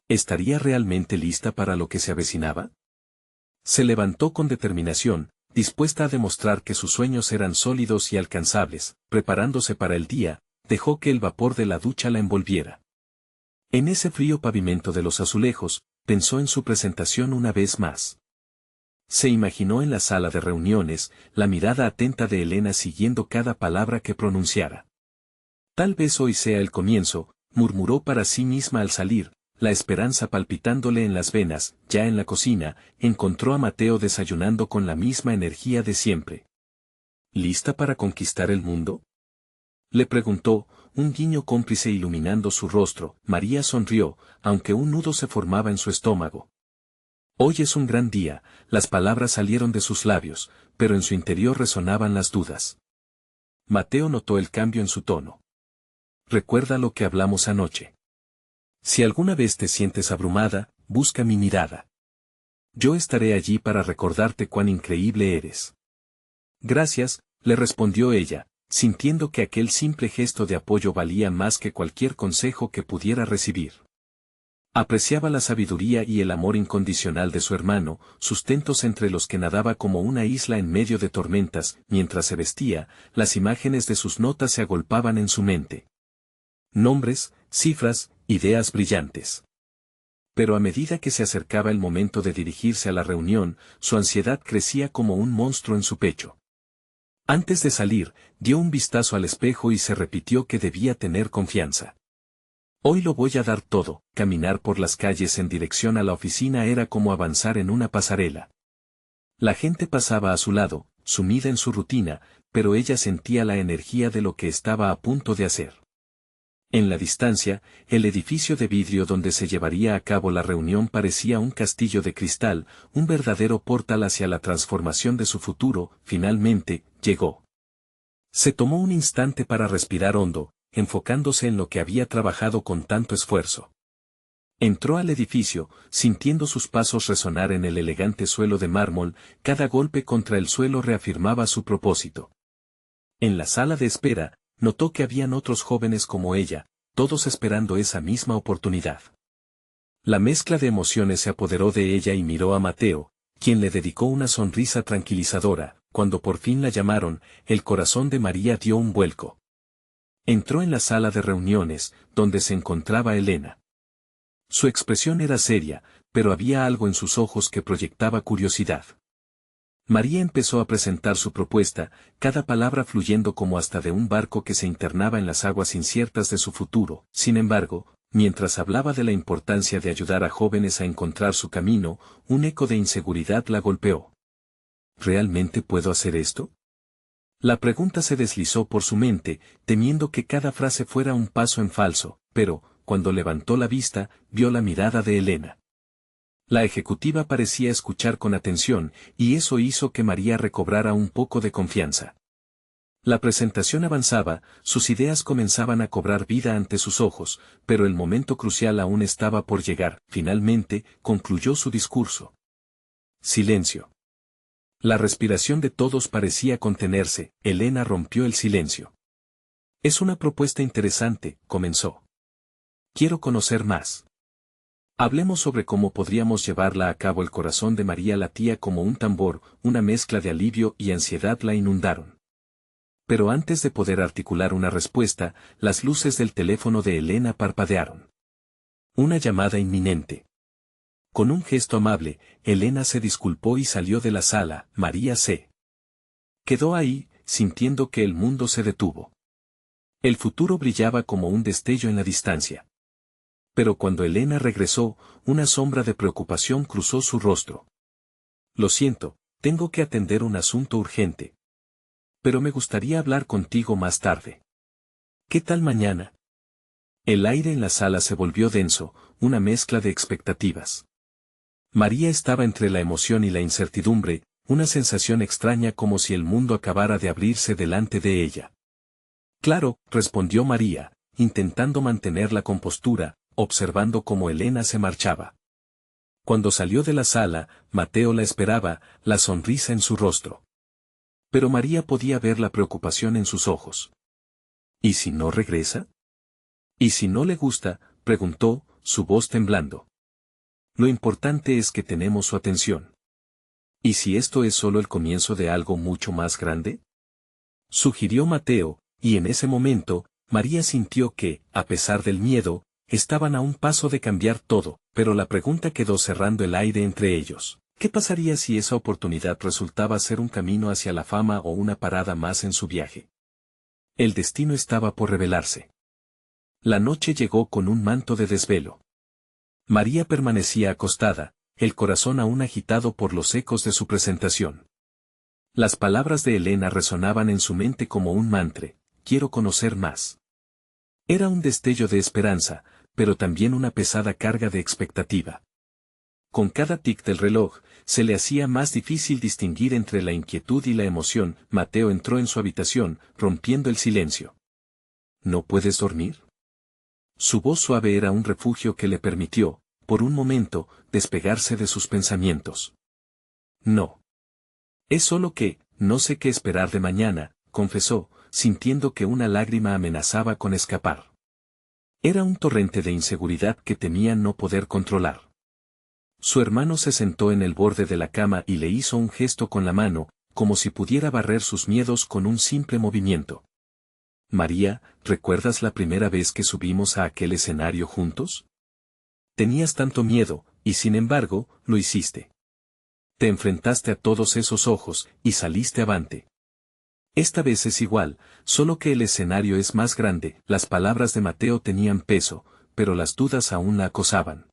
¿Estaría realmente lista para lo que se avecinaba? Se levantó con determinación, dispuesta a demostrar que sus sueños eran sólidos y alcanzables. Preparándose para el día, dejó que el vapor de la ducha la envolviera. En ese frío pavimento de los azulejos, pensó en su presentación una vez más. Se imaginó en la sala de reuniones, la mirada atenta de Elena siguiendo cada palabra que pronunciara. Tal vez hoy sea el comienzo, murmuró para sí misma al salir, la esperanza palpitándole en las venas. Ya en la cocina, encontró a Mateo desayunando con la misma energía de siempre. ¿Lista para conquistar el mundo?, le preguntó, un guiño cómplice iluminando su rostro. María sonrió, aunque un nudo se formaba en su estómago. Hoy es un gran día. Las palabras salieron de sus labios, pero en su interior resonaban las dudas. Mateo notó el cambio en su tono. Recuerda lo que hablamos anoche. Si alguna vez te sientes abrumada, busca mi mirada. Yo estaré allí para recordarte cuán increíble eres. Gracias, le respondió ella, sintiendo que aquel simple gesto de apoyo valía más que cualquier consejo que pudiera recibir. Apreciaba la sabiduría y el amor incondicional de su hermano, sustentos entre los que nadaba como una isla en medio de tormentas. Mientras se vestía, las imágenes de sus notas se agolpaban en su mente. Nombres, cifras, ideas brillantes. Pero a medida que se acercaba el momento de dirigirse a la reunión, su ansiedad crecía como un monstruo en su pecho. Antes de salir, dio un vistazo al espejo y se repitió que debía tener confianza. Hoy lo voy a dar todo. Caminar por las calles en dirección a la oficina era como avanzar en una pasarela. La gente pasaba a su lado, sumida en su rutina, pero ella sentía la energía de lo que estaba a punto de hacer. En la distancia, el edificio de vidrio donde se llevaría a cabo la reunión parecía un castillo de cristal, un verdadero portal hacia la transformación de su futuro. Finalmente, llegó. Se tomó un instante para respirar hondo, enfocándose en lo que había trabajado con tanto esfuerzo. Entró al edificio, sintiendo sus pasos resonar en el elegante suelo de mármol. Cada golpe contra el suelo reafirmaba su propósito. En la sala de espera, notó que habían otros jóvenes como ella, todos esperando esa misma oportunidad. La mezcla de emociones se apoderó de ella y miró a Mateo, quien le dedicó una sonrisa tranquilizadora. Cuando por fin la llamaron, el corazón de María dio un vuelco. Entró en la sala de reuniones, donde se encontraba Elena. Su expresión era seria, pero había algo en sus ojos que proyectaba curiosidad. María empezó a presentar su propuesta, cada palabra fluyendo como hasta de un barco que se internaba en las aguas inciertas de su futuro. Sin embargo, mientras hablaba de la importancia de ayudar a jóvenes a encontrar su camino, un eco de inseguridad la golpeó. ¿Realmente puedo hacer esto? La pregunta se deslizó por su mente, temiendo que cada frase fuera un paso en falso, pero, cuando levantó la vista, vio la mirada de Elena. La ejecutiva parecía escuchar con atención, y eso hizo que María recobrara un poco de confianza. La presentación avanzaba, sus ideas comenzaban a cobrar vida ante sus ojos, pero el momento crucial aún estaba por llegar. Finalmente, concluyó su discurso. Silencio. La respiración de todos parecía contenerse. Elena rompió el silencio. Es una propuesta interesante, comenzó. Quiero conocer más. Hablemos sobre cómo podríamos llevarla a cabo. El corazón de María latía como un tambor, una mezcla de alivio y ansiedad la inundaron. Pero antes de poder articular una respuesta, las luces del teléfono de Elena parpadearon. Una llamada inminente. Con un gesto amable, Elena se disculpó y salió de la sala. María se quedó ahí, sintiendo que el mundo se detuvo. El futuro brillaba como un destello en la distancia. Pero cuando Elena regresó, una sombra de preocupación cruzó su rostro. Lo siento, tengo que atender un asunto urgente. Pero me gustaría hablar contigo más tarde. ¿Qué tal mañana? El aire en la sala se volvió denso, una mezcla de expectativas. María estaba entre la emoción y la incertidumbre, una sensación extraña como si el mundo acabara de abrirse delante de ella. Claro, respondió María, intentando mantener la compostura, observando cómo Elena se marchaba. Cuando salió de la sala, Mateo la esperaba, la sonrisa en su rostro. Pero María podía ver la preocupación en sus ojos. ¿Y si no regresa? ¿Y si no le gusta?, preguntó, su voz temblando. Lo importante es que tenemos su atención. ¿Y si esto es solo el comienzo de algo mucho más grande?, sugirió Mateo, y en ese momento, María sintió que, a pesar del miedo, estaban a un paso de cambiar todo, pero la pregunta quedó cerrando el aire entre ellos. ¿Qué pasaría si esa oportunidad resultaba ser un camino hacia la fama o una parada más en su viaje? El destino estaba por revelarse. La noche llegó con un manto de desvelo. María permanecía acostada, el corazón aún agitado por los ecos de su presentación. Las palabras de Elena resonaban en su mente como un mantra: quiero conocer más. Era un destello de esperanza, pero también una pesada carga de expectativa. Con cada tic del reloj, se le hacía más difícil distinguir entre la inquietud y la emoción. Mateo entró en su habitación, rompiendo el silencio. ¿No puedes dormir? Su voz suave era un refugio que le permitió, por un momento, despegarse de sus pensamientos. No. Es solo que, no sé qué esperar de mañana, confesó, sintiendo que una lágrima amenazaba con escapar. Era un torrente de inseguridad que temía no poder controlar. Su hermano se sentó en el borde de la cama y le hizo un gesto con la mano, como si pudiera barrer sus miedos con un simple movimiento. María, ¿recuerdas la primera vez que subimos a aquel escenario juntos? Tenías tanto miedo, y sin embargo, lo hiciste. Te enfrentaste a todos esos ojos, y saliste avante. Esta vez es igual, solo que el escenario es más grande. Las palabras de Mateo tenían peso, pero las dudas aún la acosaban.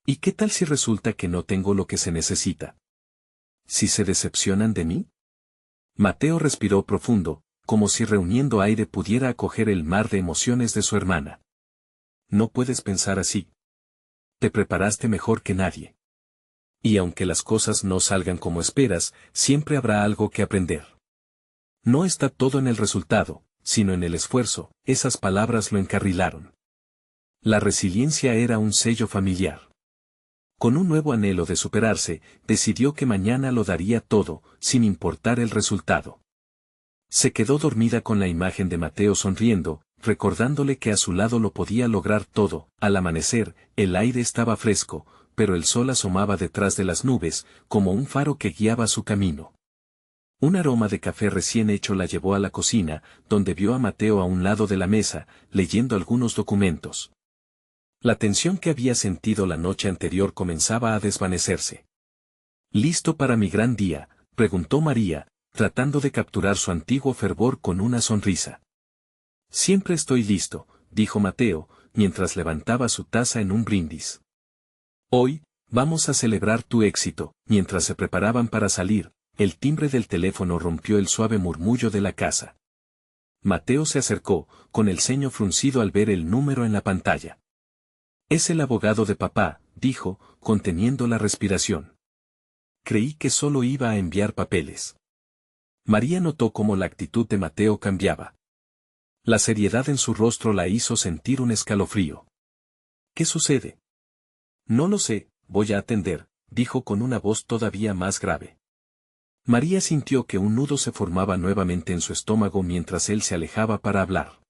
¿Y qué tal si resulta que no tengo lo que se necesita? ¿Si se decepcionan de mí? Mateo respiró profundo, como si reuniendo aire pudiera acoger el mar de emociones de su hermana. No puedes pensar así. Te preparaste mejor que nadie. Y aunque las cosas no salgan como esperas, siempre habrá algo que aprender. No está todo en el resultado, sino en el esfuerzo. Esas palabras lo encarrilaron. La resiliencia era un sello familiar. Con un nuevo anhelo de superarse, decidió que mañana lo daría todo, sin importar el resultado. Se quedó dormida con la imagen de Mateo sonriendo, recordándole que a su lado lo podía lograr todo. Al amanecer, el aire estaba fresco, pero el sol asomaba detrás de las nubes, como un faro que guiaba su camino. Un aroma de café recién hecho la llevó a la cocina, donde vio a Mateo a un lado de la mesa, leyendo algunos documentos. La tensión que había sentido la noche anterior comenzaba a desvanecerse. ¿Listo para mi gran día?, preguntó María, tratando de capturar su antiguo fervor con una sonrisa. Siempre estoy listo, dijo Mateo, mientras levantaba su taza en un brindis. Hoy, vamos a celebrar tu éxito. Mientras se preparaban para salir, el timbre del teléfono rompió el suave murmullo de la casa. Mateo se acercó, con el ceño fruncido al ver el número en la pantalla. Es el abogado de papá, dijo, conteniendo la respiración. Creí que solo iba a enviar papeles. María notó cómo la actitud de Mateo cambiaba. La seriedad en su rostro la hizo sentir un escalofrío. ¿Qué sucede? No lo sé, voy a atender, dijo con una voz todavía más grave. María sintió que un nudo se formaba nuevamente en su estómago mientras él se alejaba para hablar.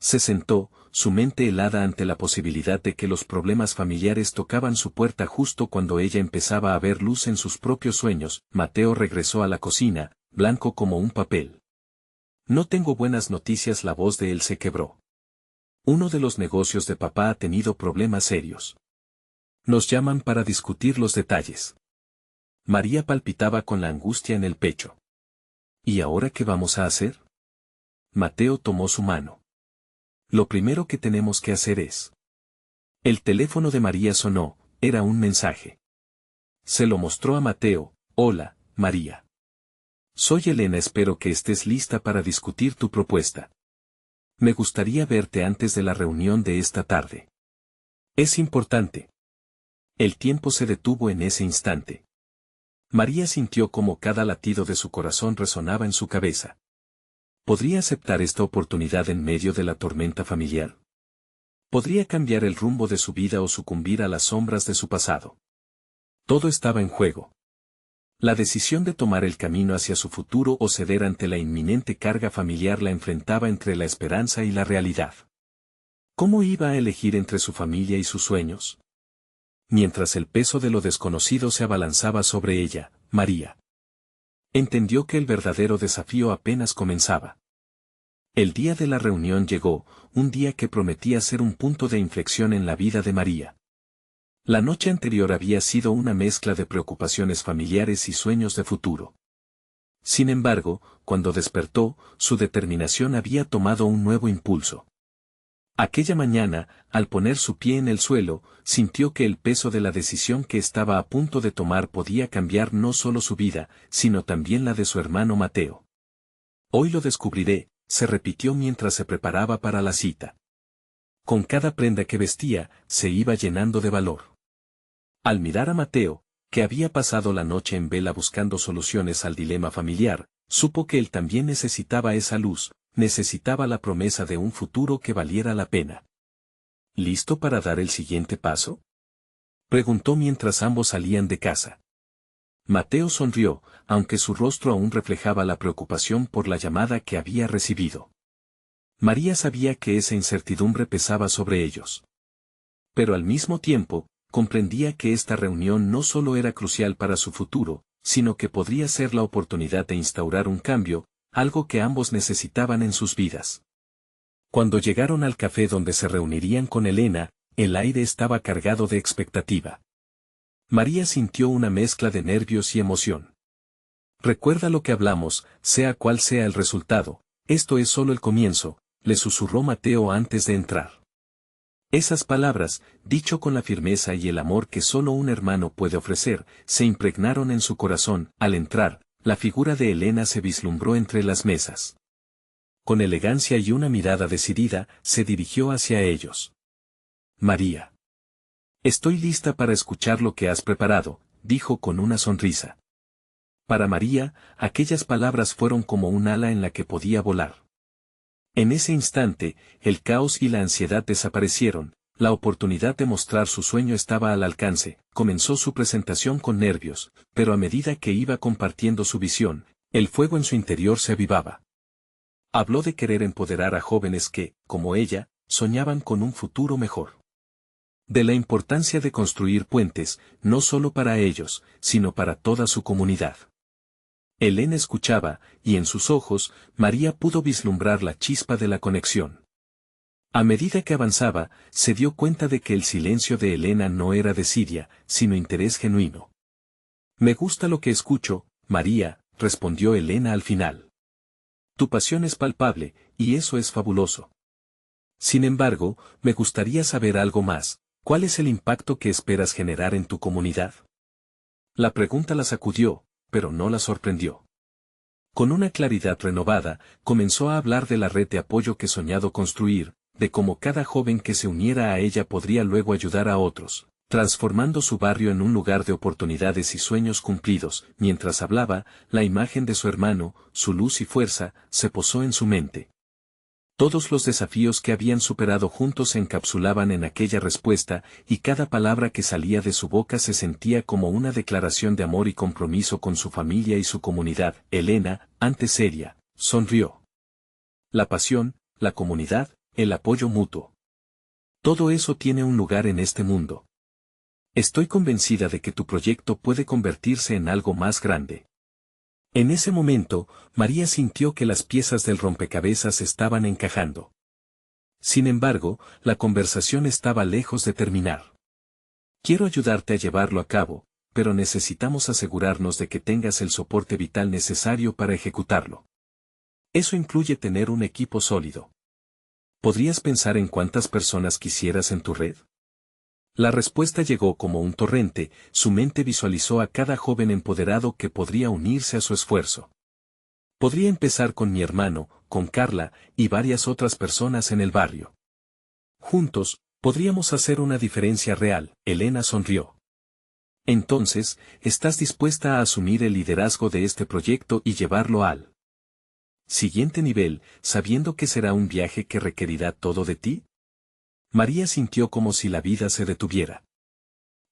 Se sentó, su mente helada ante la posibilidad de que los problemas familiares tocaban su puerta justo cuando ella empezaba a ver luz en sus propios sueños. Mateo regresó a la cocina, blanco como un papel. No tengo buenas noticias, la voz de él se quebró. Uno de los negocios de papá ha tenido problemas serios. Nos llaman para discutir los detalles. María palpitaba con la angustia en el pecho. ¿Y ahora qué vamos a hacer? Mateo tomó su mano. Lo primero que tenemos que hacer es... El teléfono de María sonó, era un mensaje. Se lo mostró a Mateo. Hola, María. Soy Elena, espero que estés lista para discutir tu propuesta. Me gustaría verte antes de la reunión de esta tarde. Es importante. El tiempo se detuvo en ese instante. María sintió como cada latido de su corazón resonaba en su cabeza. ¿Podría aceptar esta oportunidad en medio de la tormenta familiar? ¿Podría cambiar el rumbo de su vida o sucumbir a las sombras de su pasado? Todo estaba en juego. La decisión de tomar el camino hacia su futuro o ceder ante la inminente carga familiar la enfrentaba entre la esperanza y la realidad. ¿Cómo iba a elegir entre su familia y sus sueños? Mientras el peso de lo desconocido se abalanzaba sobre ella, María entendió que el verdadero desafío apenas comenzaba. El día de la reunión llegó, un día que prometía ser un punto de inflexión en la vida de María. La noche anterior había sido una mezcla de preocupaciones familiares y sueños de futuro. Sin embargo, cuando despertó, su determinación había tomado un nuevo impulso. Aquella mañana, al poner su pie en el suelo, sintió que el peso de la decisión que estaba a punto de tomar podía cambiar no solo su vida, sino también la de su hermano Mateo. Hoy lo descubriré, se repitió mientras se preparaba para la cita. Con cada prenda que vestía, se iba llenando de valor. Al mirar a Mateo, que había pasado la noche en vela buscando soluciones al dilema familiar, supo que él también necesitaba esa luz, necesitaba la promesa de un futuro que valiera la pena. ¿Listo para dar el siguiente paso?, preguntó mientras ambos salían de casa. Mateo sonrió, aunque su rostro aún reflejaba la preocupación por la llamada que había recibido. María sabía que esa incertidumbre pesaba sobre ellos. Pero al mismo tiempo, comprendía que esta reunión no solo era crucial para su futuro, sino que podría ser la oportunidad de instaurar un cambio, algo que ambos necesitaban en sus vidas. Cuando llegaron al café donde se reunirían con Elena, el aire estaba cargado de expectativa. María sintió una mezcla de nervios y emoción. Recuerda lo que hablamos, sea cual sea el resultado, esto es solo el comienzo, le susurró Mateo antes de entrar. Esas palabras, dicho con la firmeza y el amor que solo un hermano puede ofrecer, se impregnaron en su corazón. Al entrar, la figura de Elena se vislumbró entre las mesas. Con elegancia y una mirada decidida, se dirigió hacia ellos. María. Estoy lista para escuchar lo que has preparado, dijo con una sonrisa. Para María, aquellas palabras fueron como un ala en la que podía volar. En ese instante, el caos y la ansiedad desaparecieron, la oportunidad de mostrar su sueño estaba al alcance. Comenzó su presentación con nervios, pero a medida que iba compartiendo su visión, el fuego en su interior se avivaba. Habló de querer empoderar a jóvenes que, como ella, soñaban con un futuro mejor. De la importancia de construir puentes, no solo para ellos, sino para toda su comunidad. Elena escuchaba, y en sus ojos, María pudo vislumbrar la chispa de la conexión. A medida que avanzaba, se dio cuenta de que el silencio de Elena no era desidia, sino interés genuino. Me gusta lo que escucho, María, respondió Elena al final. Tu pasión es palpable, y eso es fabuloso. Sin embargo, me gustaría saber algo más. ¿Cuál es el impacto que esperas generar en tu comunidad? La pregunta la sacudió, pero no la sorprendió. Con una claridad renovada, comenzó a hablar de la red de apoyo que soñado construir, de cómo cada joven que se uniera a ella podría luego ayudar a otros, transformando su barrio en un lugar de oportunidades y sueños cumplidos. Mientras hablaba, la imagen de su hermano, su luz y fuerza, se posó en su mente. Todos los desafíos que habían superado juntos se encapsulaban en aquella respuesta, y cada palabra que salía de su boca se sentía como una declaración de amor y compromiso con su familia y su comunidad. Elena, antes seria, sonrió. La pasión, la comunidad, el apoyo mutuo. Todo eso tiene un lugar en este mundo. Estoy convencida de que tu proyecto puede convertirse en algo más grande. En ese momento, María sintió que las piezas del rompecabezas estaban encajando. Sin embargo, la conversación estaba lejos de terminar. Quiero ayudarte a llevarlo a cabo, pero necesitamos asegurarnos de que tengas el soporte vital necesario para ejecutarlo. Eso incluye tener un equipo sólido. ¿Podrías pensar en cuántas personas quisieras en tu red? La respuesta llegó como un torrente, su mente visualizó a cada joven empoderado que podría unirse a su esfuerzo. Podría empezar con mi hermano, con Carla, y varias otras personas en el barrio. Juntos, podríamos hacer una diferencia real. Elena sonrió. Entonces, ¿estás dispuesta a asumir el liderazgo de este proyecto y llevarlo al siguiente nivel, sabiendo que será un viaje que requerirá todo de ti? María sintió como si la vida se detuviera.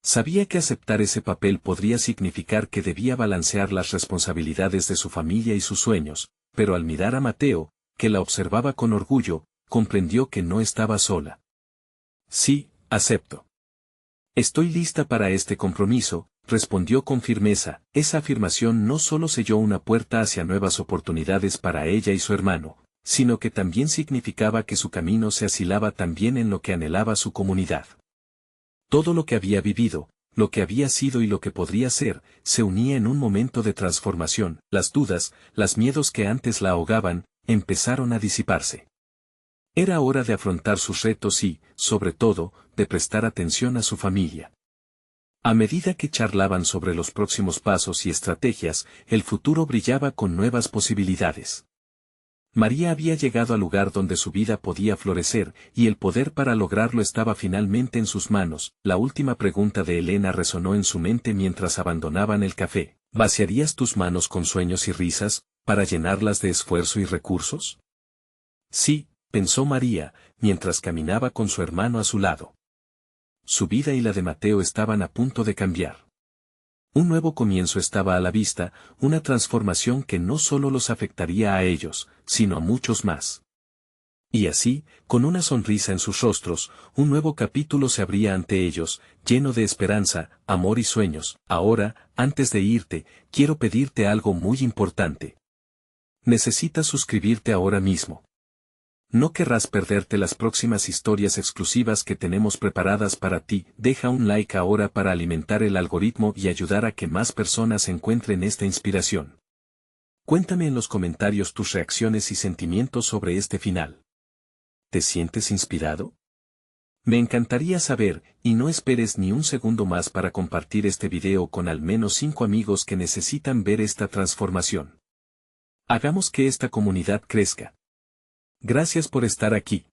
Sabía que aceptar ese papel podría significar que debía balancear las responsabilidades de su familia y sus sueños, pero al mirar a Mateo, que la observaba con orgullo, comprendió que no estaba sola. Sí, acepto. Estoy lista para este compromiso, respondió con firmeza. Esa afirmación no solo selló una puerta hacia nuevas oportunidades para ella y su hermano, sino que también significaba que su camino se asilaba también en lo que anhelaba su comunidad. Todo lo que había vivido, lo que había sido y lo que podría ser, se unía en un momento de transformación. Las dudas, los miedos que antes la ahogaban, empezaron a disiparse. Era hora de afrontar sus retos y, sobre todo, de prestar atención a su familia. A medida que charlaban sobre los próximos pasos y estrategias, el futuro brillaba con nuevas posibilidades. María había llegado al lugar donde su vida podía florecer, y el poder para lograrlo estaba finalmente en sus manos. La última pregunta de Elena resonó en su mente mientras abandonaban el café. ¿Vaciarías tus manos con sueños y risas, para llenarlas de esfuerzo y recursos? Sí, pensó María, mientras caminaba con su hermano a su lado. Su vida y la de Mateo estaban a punto de cambiar. Un nuevo comienzo estaba a la vista, una transformación que no solo los afectaría a ellos, sino a muchos más. Y así, con una sonrisa en sus rostros, un nuevo capítulo se abría ante ellos, lleno de esperanza, amor y sueños. Ahora, antes de irte, quiero pedirte algo muy importante. Necesitas suscribirte ahora mismo. No querrás perderte las próximas historias exclusivas que tenemos preparadas para ti. Deja un like ahora para alimentar el algoritmo y ayudar a que más personas encuentren esta inspiración. Cuéntame en los comentarios tus reacciones y sentimientos sobre este final. ¿Te sientes inspirado? Me encantaría saber, y no esperes ni un segundo más para compartir este video con al menos 5 amigos que necesitan ver esta transformación. Hagamos que esta comunidad crezca. Gracias por estar aquí.